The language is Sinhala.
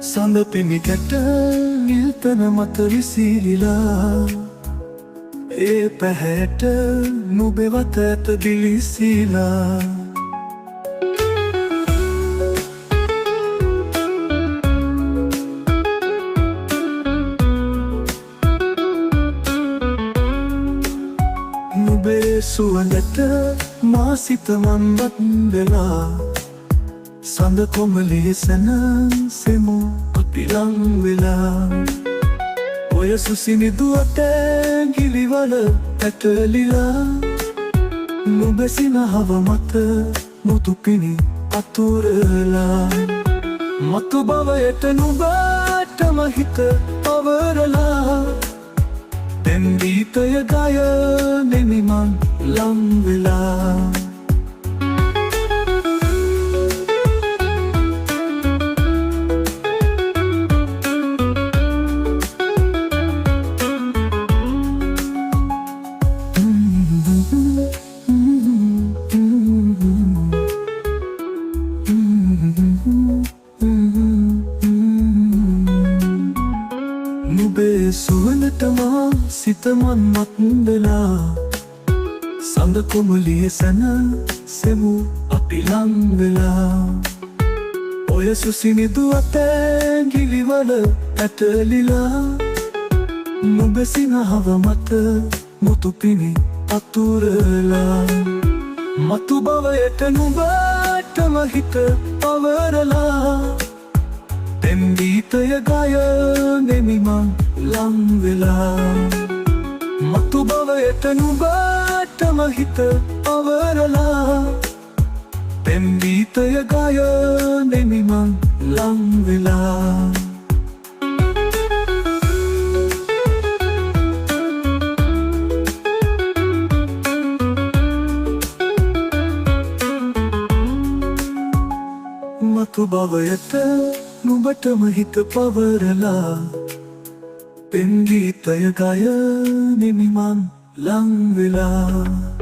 සඳ පිණිකට නිල්තන මත විසිරිලා ඒ පැහැට නුබෙවත ඇත දිලිසිලා නුබේ සුවඳට මා සිත මන්වත් වෙලා සඳ කොමලේ සැනසෙමු අපි ලං වෙලා ඔය සුසිනිදුවට ගිලිවල ඇටලිලා නුඹ සිනහව මත මුතුපිණි අතුරලා මතු බවයට නුඹටම හිත පවරලා දැන් ගීතය ගයනෙමි මං ලං වෙලා නුබේ සුවඳට මා සිත මන්මත් වෙලා සඳ කොමලියේ සැනසෙමු අපි ලං වෙලා ඔය සුසිනිදු අතේ ගිලිවල ඇටලිලා නුඹ සිනහව මත මුතුපිණි අතුරලා මතු බවයට නුඹටම හිත පවරලා දැන් ගීතය ගයනෙමි මං ලං වෙලා මතු බවයට නුඹටම හිත පවරලා දැන් ගීතය ගයනෙමි මං ලං වෙලා මතු බවයට නුඹටම හිත පවරලා පෙන් ගීතය ගයනෙමි මං ලං වෙලා